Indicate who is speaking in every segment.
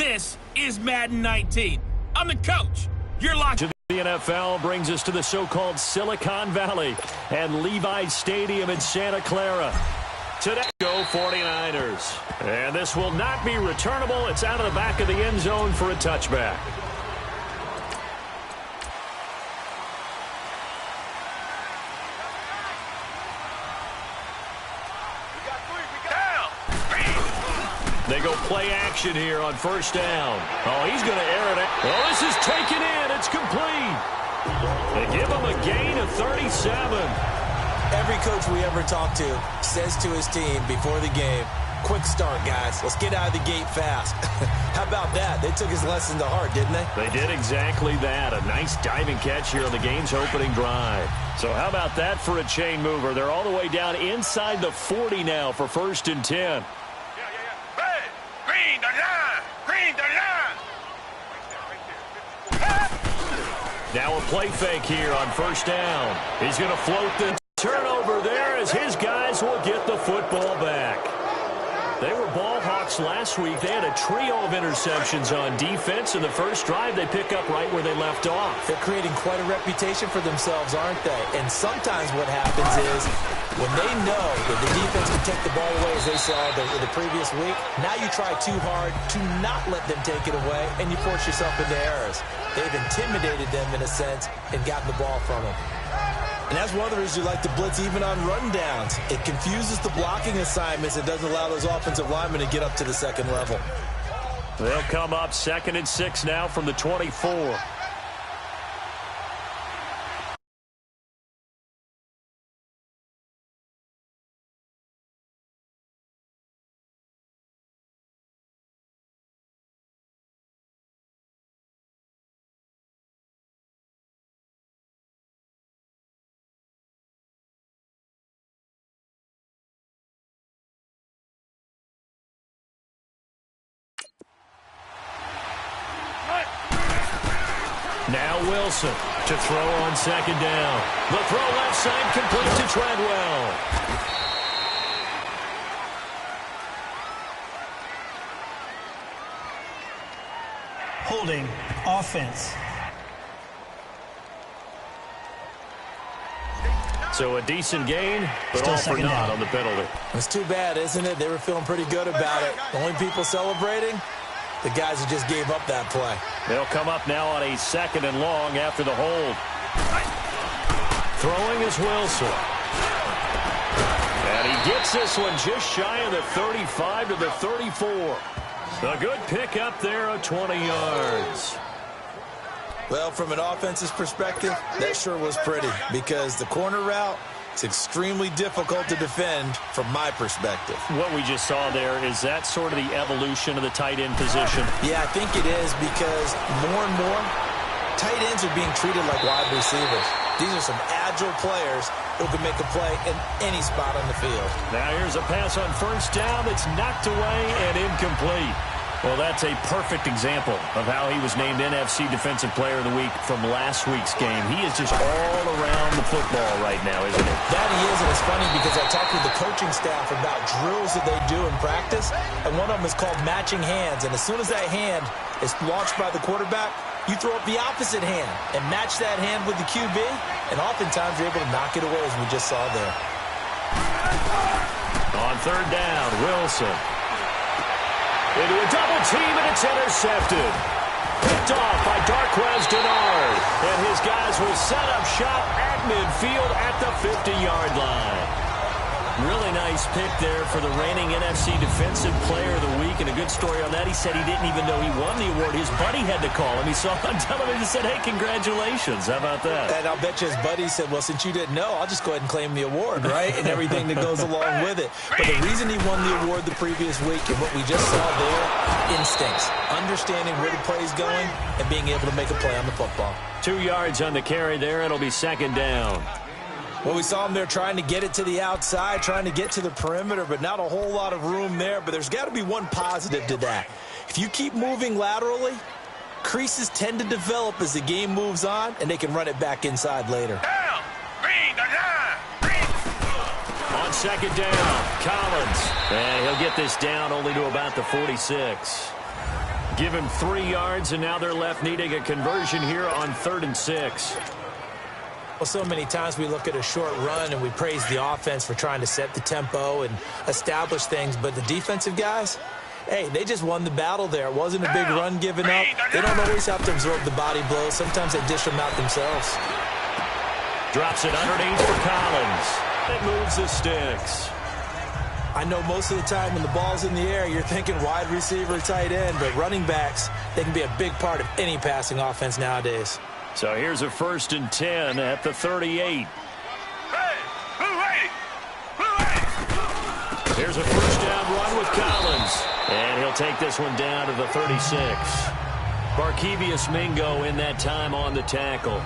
Speaker 1: This is Madden 19. I'm the coach. You're locked.
Speaker 2: The NFL brings us to the so-called Silicon Valley and Levi Stadium in Santa Clara. Today, go 49ers. And this will not be returnable. It's out of the back of the end zone for a touchback. They go play action here on first down. Oh, he's going to air it out. Oh, this is taken in. It's complete. They give him a gain of 37.
Speaker 3: Every coach we ever talk to says to his team before the game, quick start, guys. Let's get out of the gate fast. How about that? They took his lesson to heart, didn't they?
Speaker 2: They did exactly that. A nice diving catch here on the game's opening drive. So how about that for a chain mover? They're all the way down inside the 40 now for 1st and 10. Now a play fake here on first down. He's going to float the turnover there as his guys will get the football back. They were ball hawks last week. They had a trio of interceptions on defense. In the first drive, they pick up right where they left off.
Speaker 3: They're creating quite a reputation for themselves, aren't they? And sometimes what happens is when they know that the defense can take the ball away, as they saw the previous week, now you try too hard to not let them take it away, and you force yourself into errors. They've intimidated them in a sense and gotten the ball from them. And that's one of the reasons you like to blitz even on rundowns. It confuses the blocking assignments and doesn't allow those offensive linemen to get up to the second level.
Speaker 2: They'll come up 2nd and 6 now from the 24. Now Wilson to throw on 2nd down. The throw left side complete to Treadwell.
Speaker 4: Holding offense.
Speaker 2: So a decent gain, but
Speaker 4: Still
Speaker 2: all for
Speaker 4: second
Speaker 2: naught
Speaker 4: down.
Speaker 2: on the penalty.
Speaker 3: It's too bad, isn't it? They were feeling pretty good about it. The only people celebrating, the guys who just gave up that play.
Speaker 2: They'll come up now on a 2nd and long after the hold. Throwing is Wilson. And he gets this one just shy of the 35 to the 34. A good pick up there of 20 yards.
Speaker 3: Well, from an offense's perspective, that sure was pretty because the corner route is extremely difficult to defend from my perspective.
Speaker 2: What we just saw there, is that sort of the evolution of the tight end position?
Speaker 3: Yeah, I think it is because more and more tight ends are being treated like wide receivers. These are some agile players who can make a play in any spot on the field.
Speaker 2: Now here's a pass on first down that's knocked away and incomplete. Well, that's a perfect example of how he was named NFC Defensive Player of the Week from last week's game. He is just all around the football right now, isn't he?
Speaker 3: That he is, and it's funny because I talked with the coaching staff about drills that they do in practice, and one of them is called matching hands. And as soon as that hand is launched by the quarterback, you throw up the opposite hand and match that hand with the QB, and oftentimes you're able to knock it away, as we just saw there.
Speaker 2: On 3rd down, Wilson. Into a double team, and it's intercepted. Picked off by Darquez Denard. And his guys will set up shop at midfield at the 50-yard line. Really nice pick there for the reigning NFC Defensive Player of the Week. And a good story on that. He said he didn't even know he won the award. His buddy had to call him. He saw him on television and said, hey, congratulations. How about that?
Speaker 3: And I'll bet you his buddy said, well, since you didn't know, I'll just go ahead and claim the award, right? And everything that goes along with it. But the reason he won the award the previous week and what we just saw there, instincts, understanding where the play is going and being able to make a play on the football.
Speaker 2: 2 yards on the carry there. It'll be 2nd down.
Speaker 3: Well, we saw him there trying to get it to the outside, trying to get to the perimeter, but not a whole lot of room there. But there's got to be one positive to that. If you keep moving laterally, creases tend to develop as the game moves on, and they can run it back inside later.
Speaker 1: Down. Green, the line. Green.
Speaker 2: On 2nd down, Collins. And he'll get this down only to about the 46. Give him 3 yards, and now they're left needing a conversion here on 3rd and 6.
Speaker 3: Well, so many times we look at a short run and we praise the offense for trying to set the tempo and establish things, but the defensive guys, hey, they just won the battle there. It wasn't a big run given up. They don't always have to absorb the body blows. Sometimes they dish them out themselves.
Speaker 2: Drops it underneath for Collins. It moves the sticks.
Speaker 3: I know most of the time when the ball's in the air, you're thinking wide receiver, tight end, but running backs, they can be a big part of any passing offense nowadays.
Speaker 2: So here's a 1st and 10 at the 38. Here's a 1st down run with Collins. And he'll take this one down to the 36. Barkevius Mingo in that time on the tackle.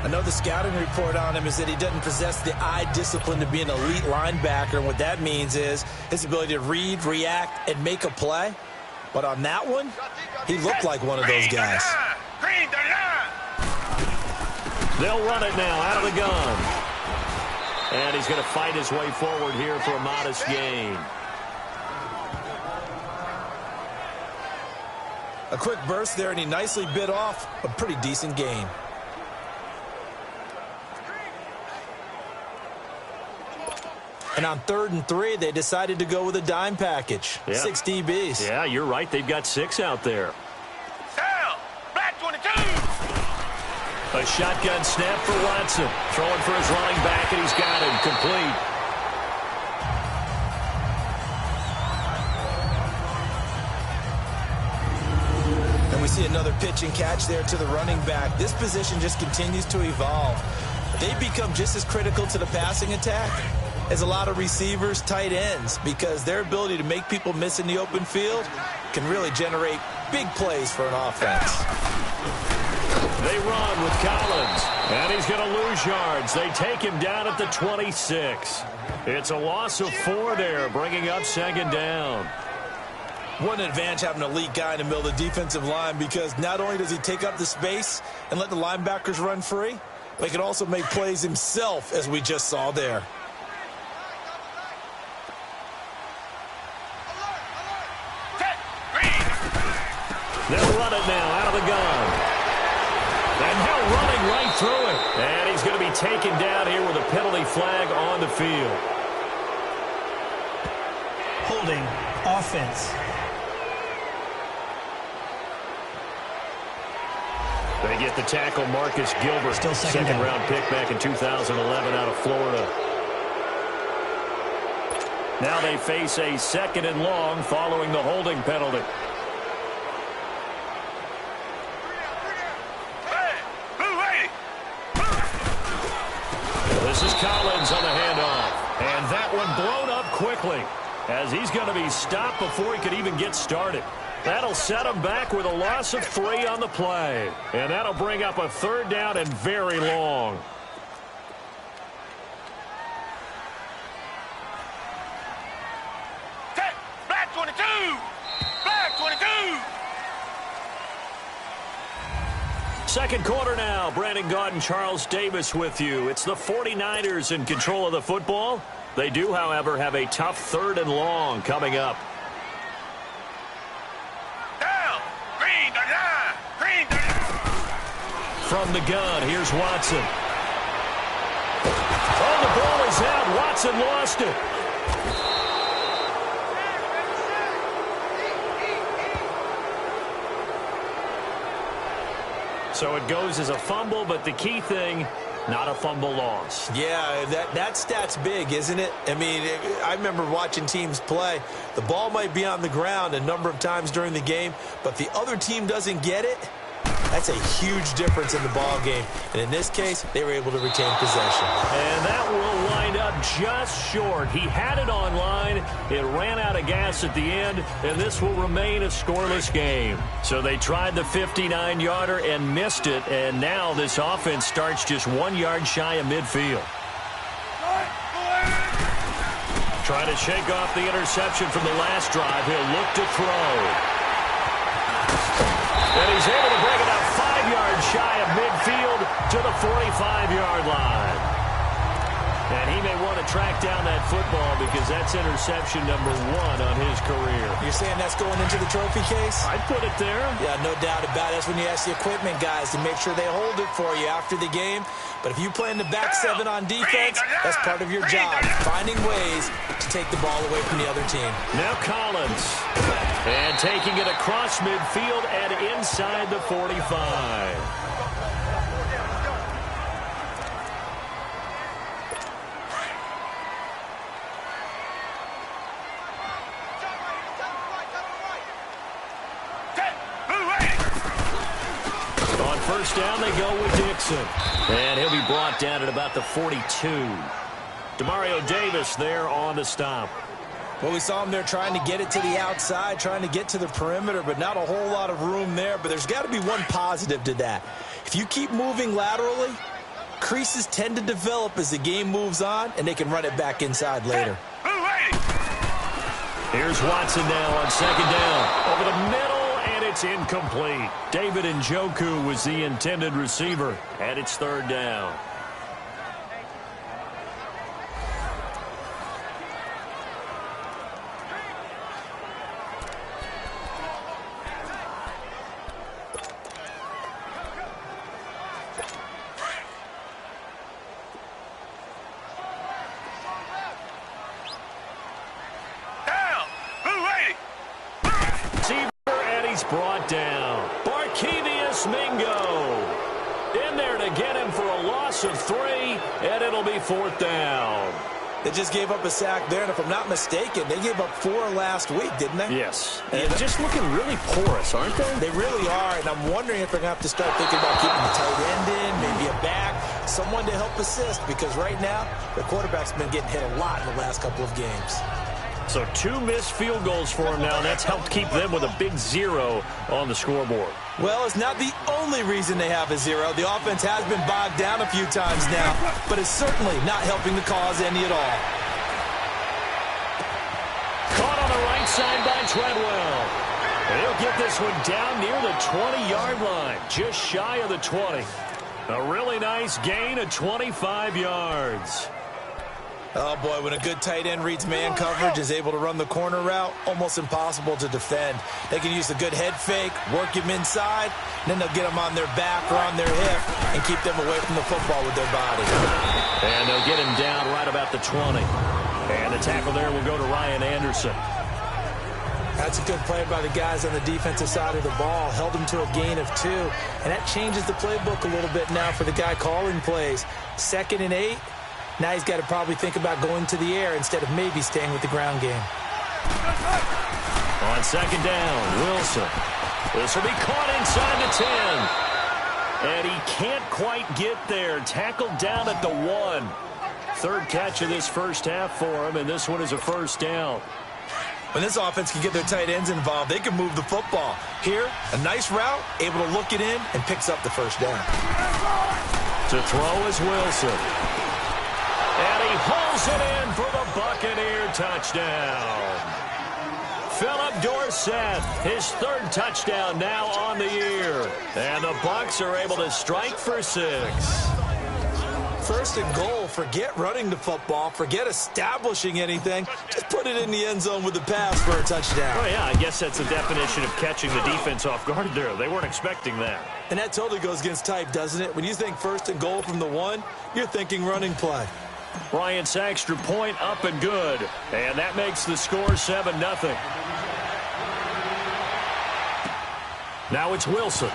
Speaker 3: I know the scouting report on him is that he doesn't possess the eye discipline to be an elite linebacker. And what that means is his ability to read, react, and make a play. But on that one, he looked like one of those guys.
Speaker 2: They'll run it now out of the gun. And he's going to fight his way forward here for a modest gain.
Speaker 3: A quick burst there, and he nicely bit off a pretty decent gain. And on 3rd and 3, they decided to go with a dime package. Yeah. 6 DBs.
Speaker 2: Yeah, you're right. They've got 6 out there.
Speaker 1: Black 22.
Speaker 2: A shotgun snap for Watson. Throwing for his running back, and he's got him complete.
Speaker 3: And we see another pitch and catch there to the running back. This position just continues to evolve. They become just as critical to the passing attack as a lot of receivers, tight ends, because their ability to make people miss in the open field can really generate big plays for an offense.
Speaker 2: They run with Collins, and he's going to lose yards. They take him down at the 26. It's a loss of 4 there, bringing up 2nd down.
Speaker 3: What an advantage having an elite guy in the middle of the defensive line, because not only does he take up the space and let the linebackers run free, but he can also make plays himself, as we just saw there.
Speaker 2: They'll run it now out of the gun. And now running right through it. And he's going to be taken down here with a penalty flag on the field.
Speaker 4: Holding offense.
Speaker 2: They get the tackle, Marcus Gilbert.
Speaker 4: Still second
Speaker 2: round pick back in 2011 out of Florida. Now they face a 2nd and long following the holding penalty. This is Collins on the handoff. And that one blown up quickly as he's going to be stopped before he could even get started. That'll set him back with a loss of 3 on the play. And that'll bring up a 3rd down and very long.
Speaker 1: Black 22. Black 22.
Speaker 2: Second quarter now. Brandon Gaudin and Charles Davis with you. It's the 49ers in control of the football. They do, however, have a tough 3rd and long coming up.
Speaker 1: Down. Green. Green.
Speaker 2: From the gun, here's Watson. Oh, the ball is out. Watson lost it. So it goes as a fumble, but the key thing, not a fumble loss.
Speaker 3: Yeah, that stat's big, isn't it? I mean, I remember watching teams play. The ball might be on the ground a number of times during the game, but the other team doesn't get it. That's a huge difference in the ball game. And in this case, they were able to retain possession.
Speaker 2: And that will wind up just short. He had it on line. It ran out of gas at the end, and this will remain a scoreless game. So they tried the 59-yarder and missed it, and now this offense starts just 1 yard shy of midfield. Trying to shake off the interception from the last drive. He'll look to throw. And he's able to bring it up 5 yards shy of midfield to the 45-yard line. And he may want to track down that football because that's interception number 1 on his career.
Speaker 3: You're saying that's going into the trophy case?
Speaker 2: I'd put it there.
Speaker 3: Yeah, no doubt about it. That's when you ask the equipment guys to make sure they hold it for you after the game. But if you play in the back 7 on defense, that's part of your job, finding ways to take the ball away from the other team.
Speaker 2: Now Collins. And taking it across midfield and inside the 45. First down, they go with Dixon. And he'll be brought down at about the 42. Demario Davis there on the stop.
Speaker 3: Well, we saw him there trying to get it to the outside, trying to get to the perimeter, but not a whole lot of room there. But there's got to be one positive to that. If you keep moving laterally, creases tend to develop as the game moves on, and they can run it back inside later.
Speaker 2: Here's Watson now on second down. Over the middle. It's incomplete. David Njoku was the intended receiver, and it's third down. Brought down. Barkevious Mingo. In there to get him for a loss of 3, and it'll be fourth down.
Speaker 3: They just gave up a sack there, and if I'm not mistaken, they gave up 4 last week, didn't they?
Speaker 2: Yes. And just looking really porous, aren't they?
Speaker 3: They really are, and I'm wondering if they're going to have to start thinking about keeping the tight end in, maybe a back, someone to help assist, because right now, the quarterback's been getting hit a lot in the last couple of games.
Speaker 2: So 2 missed field goals for him now. That's helped keep them with a big 0 on the scoreboard.
Speaker 3: Well, it's not the only reason they have a 0. The offense has been bogged down a few times now, but it's certainly not helping the cause any at all.
Speaker 2: Caught on the right side by Treadwell. And he'll get this one down near the 20-yard line, just shy of the 20. A really nice gain of 25 yards.
Speaker 3: Oh, boy, when a good tight end reads man coverage, is able to run the corner route, almost impossible to defend. They can use a good head fake, work him inside, and then they'll get him on their back or on their hip and keep them away from the football with their body.
Speaker 2: And they'll get him down right about the 20. And the tackle there will go to Ryan Anderson.
Speaker 3: That's a good play by the guys on the defensive side of the ball. Held him to a gain of 2. And that changes the playbook a little bit now for the guy calling plays. 2nd and 8. Now he's got to probably think about going to the air instead of maybe staying with the ground game.
Speaker 2: On second down, Wilson. This will be caught inside the 10. And he can't quite get there. Tackled down at the 1. Third catch of this first half for him, and this one is a first down.
Speaker 3: When this offense can get their tight ends involved, they can move the football. Here, a nice route, able to look it in, and picks up the first down.
Speaker 2: To throw is Wilson. And he pulls it in for the Buccaneer touchdown. Philip Dorsett, his 3rd touchdown now on the year. And the Bucs are able to strike for 6.
Speaker 3: First and goal, forget running the football, forget establishing anything. Just put it in the end zone with the pass for a touchdown.
Speaker 2: Oh, yeah, I guess that's the definition of catching the defense off guard there. They weren't expecting that.
Speaker 3: And that totally goes against type, doesn't it? When you think first and goal from the 1, you're thinking running play.
Speaker 2: Ryan Saxter point up and good. And that makes the score 7-0. Now it's Wilson.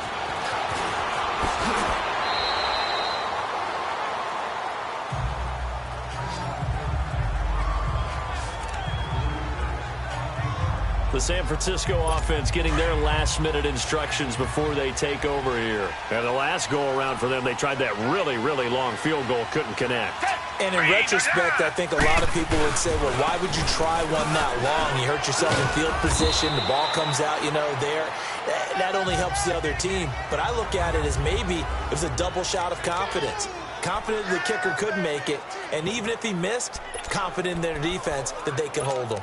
Speaker 2: The San Francisco offense getting their last-minute instructions before they take over here. And the last go-around for them, they tried that really, really long field goal, couldn't connect.
Speaker 3: And in retrospect, I think a lot of people would say, well, why would you try one that long? You hurt yourself in field position, the ball comes out, there. That only helps the other team. But I look at it as maybe it was a double shot of confidence. Confident the kicker could make it, and even if he missed, confident in their defense that they could hold him.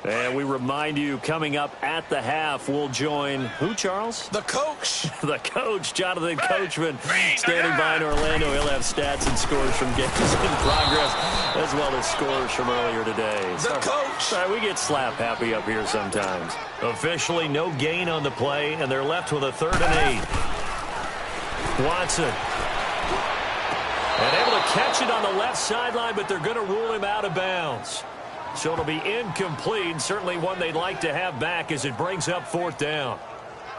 Speaker 2: And we remind you, coming up at the half, we'll join who, Charles?
Speaker 3: The coach.
Speaker 2: The coach, Jonathan Coachman, standing by in Orlando. He'll have stats and scores from games in progress, as well as scores from earlier today.
Speaker 3: The coach.
Speaker 2: Sorry, we get slap happy up here sometimes. Officially, no gain on the play, and they're left with a 3rd and 8. Watson. And able to catch it on the left sideline, but they're going to rule him out of bounds. So it'll be incomplete, certainly one they'd like to have back as it brings up 4th down.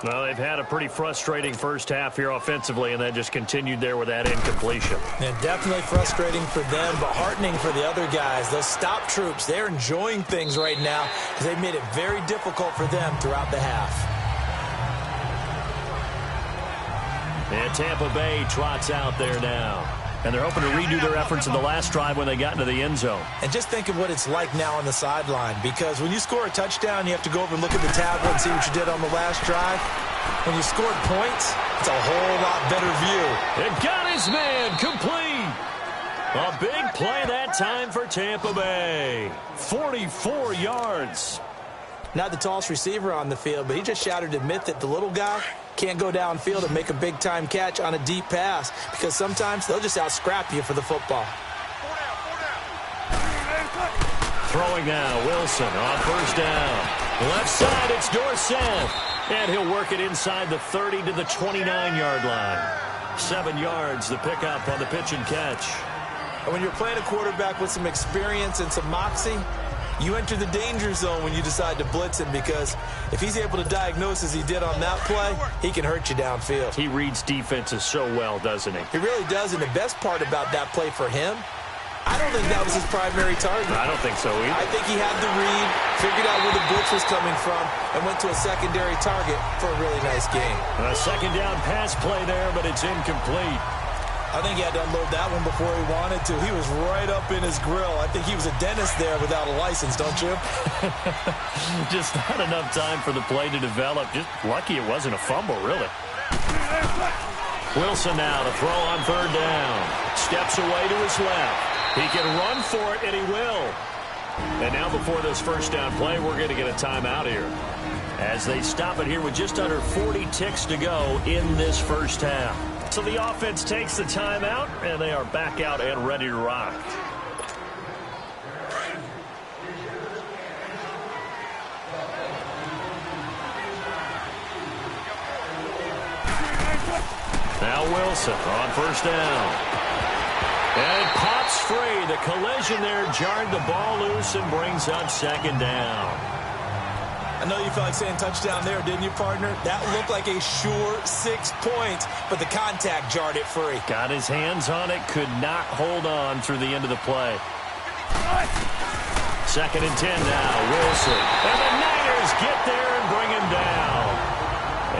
Speaker 2: Well, they've had a pretty frustrating first half here offensively, and then just continued there with that incompletion.
Speaker 3: And definitely frustrating for them, but heartening for the other guys. Those stop troops, they're enjoying things right now because they've made it very difficult for them throughout the half.
Speaker 2: And Tampa Bay trots out there now. And they're hoping to redo their efforts in the last drive when they got into the end zone.
Speaker 3: And just think of what it's like now on the sideline, because when you score a touchdown, you have to go over and look at the tablet and see what you did on the last drive. When you scored points, it's a whole lot better view.
Speaker 2: It got his man complete. A big play that time for Tampa Bay. 44 yards.
Speaker 3: Not the tallest receiver on the field, but he just shouted to admit that the little guy can't go downfield and make a big-time catch on a deep pass, because sometimes they'll just out-scrap you for the football.
Speaker 2: Throwing now, Wilson on 1st down. Left side, it's Dorsett. And he'll work it inside the 30 to the 29-yard line. 7 yards, the pickup on the pitch and catch.
Speaker 3: And when you're playing a quarterback with some experience and some moxie, you enter the danger zone when you decide to blitz him, because if he's able to diagnose as he did on that play, he can hurt you downfield.
Speaker 2: He reads defenses so well, doesn't he?
Speaker 3: He really does, and the best part about that play for him, I don't think that was his primary target.
Speaker 2: I don't think so either.
Speaker 3: I think he had the read, figured out where the blitz was coming from, and went to a secondary target for a really nice game.
Speaker 2: A 2nd down pass play there, but it's incomplete.
Speaker 3: I think he had to unload that one before he wanted to. He was right up in his grill. I think he was a dentist there without a license, don't you?
Speaker 2: Just not enough time for the play to develop. Just lucky it wasn't a fumble, really. Wilson now to throw on 3rd down. Steps away to his left. He can run for it, and he will. And now before this 1st down play, we're going to get a timeout here, as they stop it here with just under 40 ticks to go in this first half. So the offense takes the timeout, and they are back out and ready to rock. Now Wilson on 1st down. And it pops free. The collision there jarred the ball loose and brings up 2nd down.
Speaker 3: I know you felt like saying touchdown there, didn't you, partner? That looked like a sure 6 points, but the contact jarred it free.
Speaker 2: Got his hands on it, could not hold on through the end of the play. 2nd and 10 now, Wilson. And the Niners get there and bring him down.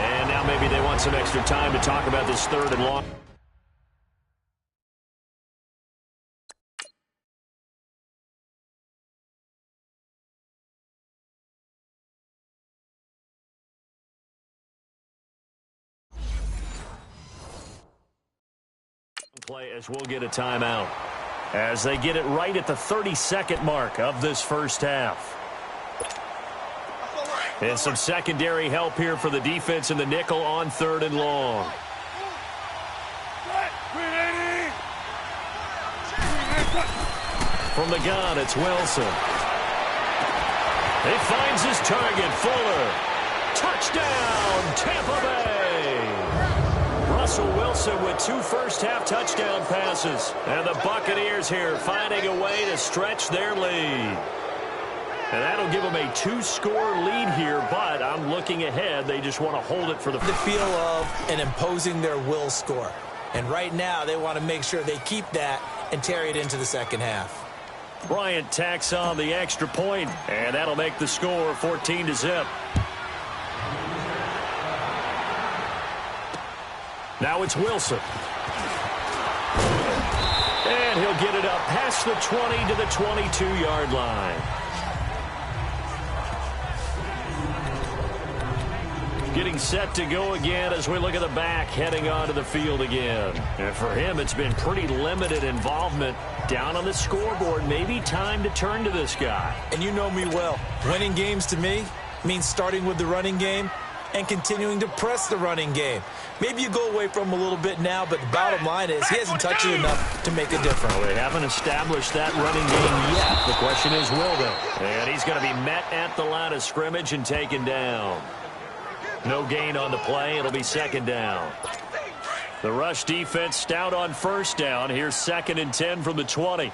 Speaker 2: And now maybe they want some extra time to talk about this 3rd and long. Play as we'll get a timeout as they get it right at the 32nd mark of this first half. And some secondary help here for the defense in the nickel on 3rd and long. From the gun, it's Wilson. He finds his target, Fuller. Touchdown, Tampa Bay! Russell Wilson with 2 first-half touchdown passes. And the Buccaneers here finding a way to stretch their lead. And that'll give them a 2-score lead here, but I'm looking ahead. They just want to hold it for the
Speaker 3: feel of and imposing their will score. And right now, they want to make sure they keep that and carry it into the 2nd half.
Speaker 2: Bryant tacks on the extra point, and that'll make the score 14-0. Now it's Wilson. And he'll get it up past the 20 to the 22-yard line. getting set to go again as we look at the back heading onto the field again. And for him, it's been pretty limited involvement down on the scoreboard. Maybe time to turn to this guy.
Speaker 3: And you know me well. Winning games to me means starting with the running game and continuing to press the running game. Maybe you go away from him a little bit now, but the bottom line is he hasn't touched it enough to make a difference.
Speaker 2: Well, they haven't established that running game yet. The question is, will they? And he's going to be met at the line of scrimmage and taken down. No gain on the play. It'll be second down. The rush defense stout on first down. Here's 2nd and 10 from the 20.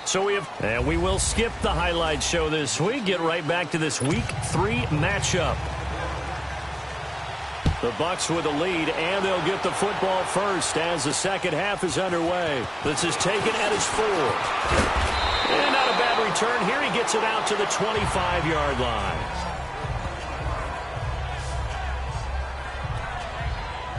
Speaker 2: So we will skip the highlight show this week. Get right back to this Week 3 matchup. The Bucs with the lead, and they'll get the football first as the second half is underway. This is taken at his 4. And not a bad return here. He gets it out to the 25-yard line.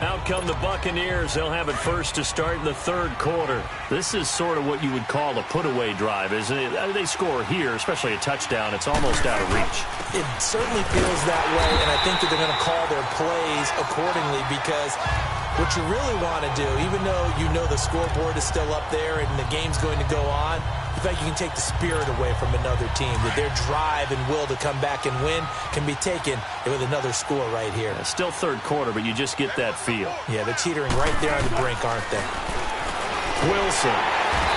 Speaker 2: Out come the Buccaneers. They'll have it first to start in the 3rd quarter. This is sort of what you would call a put-away drive, isn't it? They score here, especially a touchdown. It's almost out of reach.
Speaker 3: It certainly feels that way, and I think that they're going to call their plays accordingly because what you really want to do, even though you know the scoreboard is still up there and the game's going to go on, in fact, you can take the spirit away from another team, that their drive and will to come back and win can be taken with another score right here.
Speaker 2: It's still 3rd quarter, but you just get that feel.
Speaker 3: Yeah, they're teetering right there on the brink, aren't they?
Speaker 2: Wilson.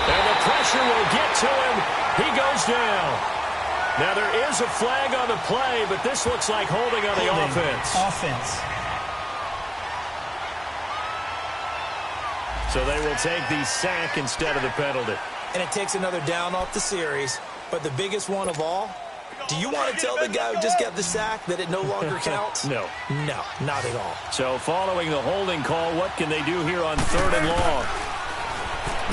Speaker 2: And the pressure will get to him. He goes down. Now, there is a flag on the play, but this looks like holding on the offense. So they will take the sack instead of the penalty.
Speaker 3: And it takes another down off the series. But the biggest one of all, do you want to tell the guy who just got the sack that it no longer counts?
Speaker 2: No.
Speaker 3: No, not at all.
Speaker 2: So following the holding call, what can they do here on 3rd and long?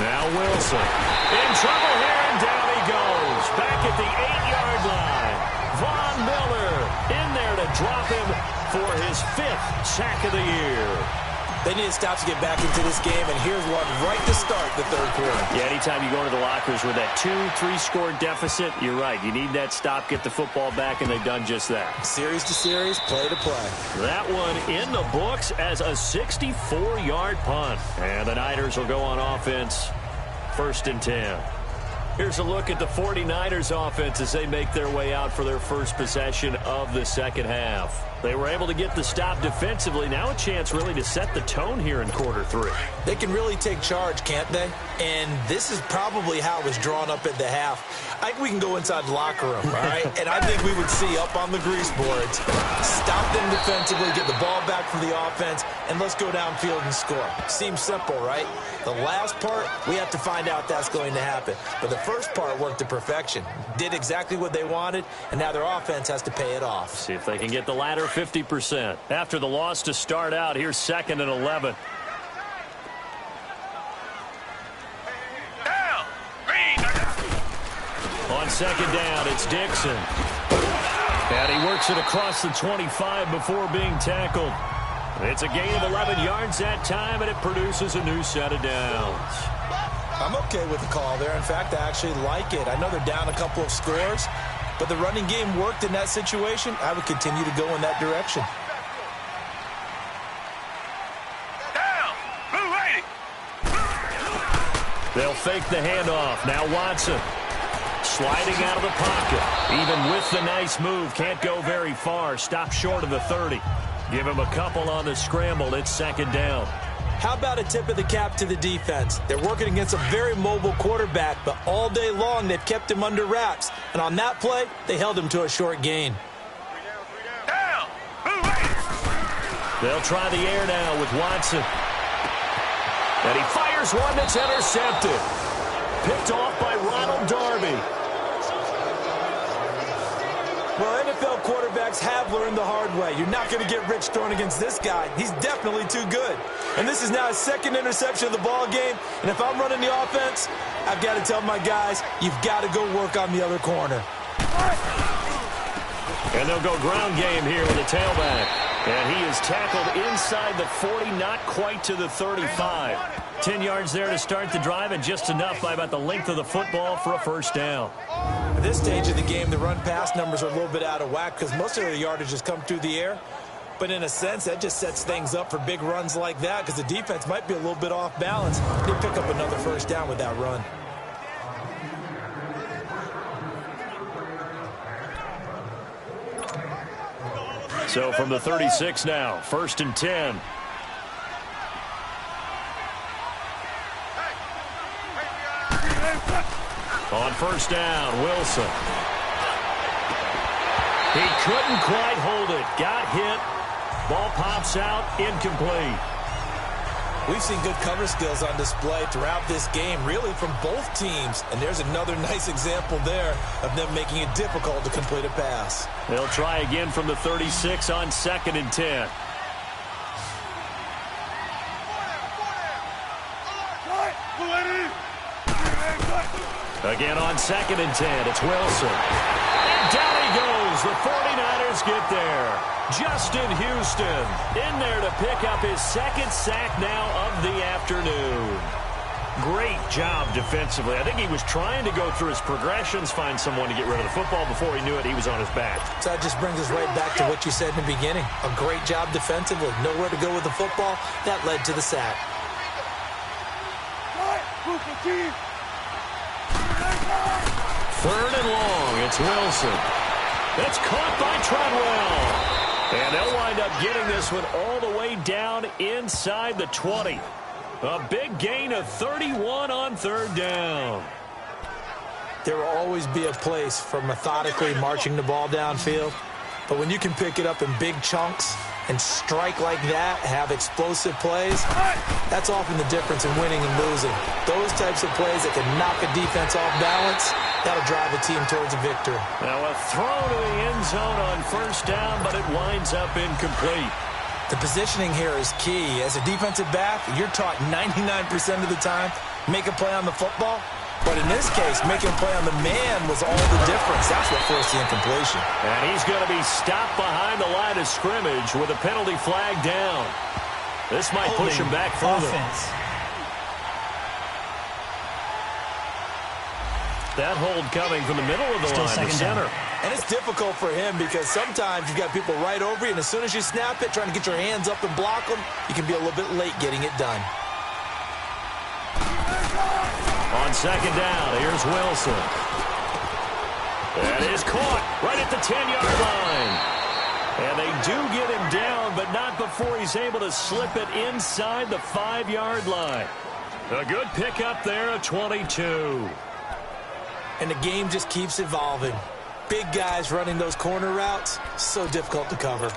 Speaker 2: Now Wilson. In trouble here, and down he goes. Back at the 8-yard line. Von Miller in there to drop him for his 5th sack of the year.
Speaker 3: They need to stop to get back into this game, and here's one right to start the 3rd quarter.
Speaker 2: Yeah, anytime you go into the lockers with that 2-3 score deficit, you're right. You need that stop, get the football back, and they've done just that.
Speaker 3: Series to series, play to play.
Speaker 2: That one in the books as a 64-yard punt. And the Niners will go on offense, 1st and 10. Here's a look at the 49ers offense as they make their way out for their first possession of the second half. They were able to get the stop defensively. Now a chance really to set the tone here in quarter 3.
Speaker 3: They can really take charge, can't they? And this is probably how it was drawn up at the half. I think we can go inside the locker room, all right? And I think we would see up on the grease boards, stop them defensively, get the ball back from the offense, and let's go downfield and score. Seems simple, right? The last part, we have to find out that's going to happen. But the first part worked to perfection. Did exactly what they wanted, and now their offense has to pay it off.
Speaker 2: See if they can get the latter 50%. After the loss to start out, here's 2nd and 11. On 2nd down, it's Dixon. And he works it across the 25 before being tackled. It's a gain of 11 yards that time, and it produces a new set of downs.
Speaker 3: I'm okay with the call there. In fact, I actually like it. I know they're down a couple of scores, but the running game worked in that situation. I would continue to go in that direction.
Speaker 2: They'll fake the handoff. Now Watson sliding out of the pocket. Even with the nice move, can't go very far. Stop short of the 30. Give him a couple on the scramble. It's 2nd down.
Speaker 3: How about a tip of the cap to the defense? They're working against a very mobile quarterback, but all day long they've kept him under wraps. And on that play, they held him to a short gain.
Speaker 2: They'll try the air now with Watson. And he fires one that's intercepted. Picked off by Ronald Darby.
Speaker 3: Well, NFL quarterbacks have learned the hard way. You're not going to get rich throwing against this guy. He's definitely too good. And this is now his 2nd interception of the ball game. And if I'm running the offense, I've got to tell my guys, you've got to go work on the other corner.
Speaker 2: And they'll go ground game here with a tailback. And he is tackled inside the 40, not quite to the 35.
Speaker 1: 10 yards there to start the drive, and just enough by about the length of the football for a first down.
Speaker 3: At this stage of the game, the run-pass numbers are a little bit out of whack because most of the yardage has come through the air. But in a sense, that just sets things up for big runs like that because the defense might be a little bit off balance. They pick up another first down with that run.
Speaker 2: So from the 36 now, 1st and 10. On first down, Wilson. He couldn't quite hold it. Got hit. Ball pops out, incomplete.
Speaker 3: We've seen good cover skills on display throughout this game, really from both teams. And there's another nice example there of them making it difficult to complete a pass.
Speaker 2: They'll try again from the 36 on 2nd and 10. Again on 2nd and 10, it's Wilson. And down he goes. The 49ers get there. Justin Houston in there to pick up his 2nd sack now of the afternoon. Great job defensively. I think he was trying to go through his progressions, find someone to get rid of the football. Before he knew it, he was on his back.
Speaker 3: So that just brings us right back to what you said in the beginning. A great job defensively. Nowhere to go with the football. That led to the sack.
Speaker 2: 3rd and long. It's Wilson. It's caught by Treadwell. And they'll wind up getting this one all the way down inside the 20. A big gain of 31 on 3rd down.
Speaker 3: There will always be a place for methodically marching the ball downfield. But when you can pick it up in big chunks and strike like that, have explosive plays, that's often the difference in winning and losing. Those types of plays that can knock a defense off balance, that'll drive a team towards a victory.
Speaker 2: Now a throw to the end zone on 1st down, but it winds up incomplete.
Speaker 3: The positioning here is key. As a defensive back, you're taught 99% of the time, make a play on the football. But in this case, making a play on the man was all the difference. That's what forced the incompletion.
Speaker 2: And he's going to be stopped behind the line of scrimmage with a penalty flag down. This might push him back further.
Speaker 4: Offense.
Speaker 2: That hold coming from the middle of the line, the center.
Speaker 3: And it's difficult for him because sometimes you've got people right over you, and as soon as you snap it, trying to get your hands up and block them, you can be a little bit late getting it done.
Speaker 2: On 2nd down, here's Wilson. That is caught right at the 10-yard line. And they do get him down, but not before he's able to slip it inside the 5-yard line. A good pickup there at 22.
Speaker 3: And the game just keeps evolving. Big guys running those corner routes, so difficult to cover.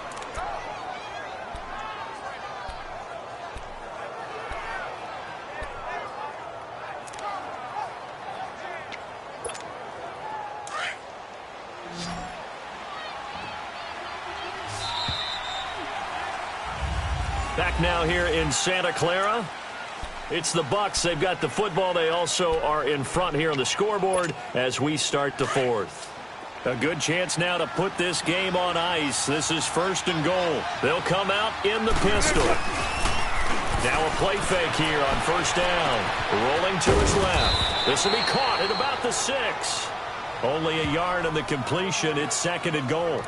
Speaker 2: Back now here in Santa Clara. It's the Bucs. They've got the football. They also are in front here on the scoreboard as we start the 4th. A good chance now to put this game on ice. This is 1st and goal. They'll come out in the pistol. Now a play fake here on 1st down. Rolling to his left. This will be caught at about the 6. Only a yard on the completion. It's 2nd and goal.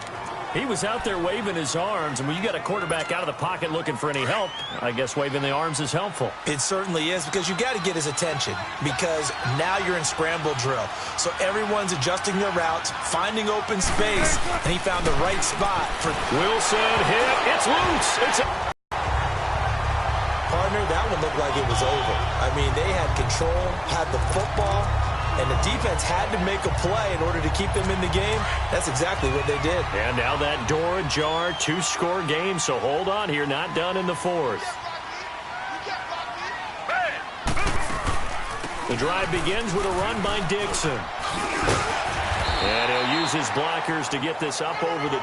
Speaker 2: He was out there waving his arms, and when you got a quarterback out of the pocket looking for any help, I guess waving the arms is helpful.
Speaker 3: It certainly is, because you got to get his attention, because now you're in scramble drill. So everyone's adjusting their routes, finding open space, and he found the right spot for
Speaker 2: Wilson hit. It's loose. It's
Speaker 3: partner. That one looked like it was over. I mean, they had control, had the football, and the defense had to make a play in order to keep them in the game. That's exactly what they did.
Speaker 2: And now that door ajar, 2-score game, so hold on here, not done in the 4th. The drive begins with a run by Dixon. And he'll use his blockers to get this up over the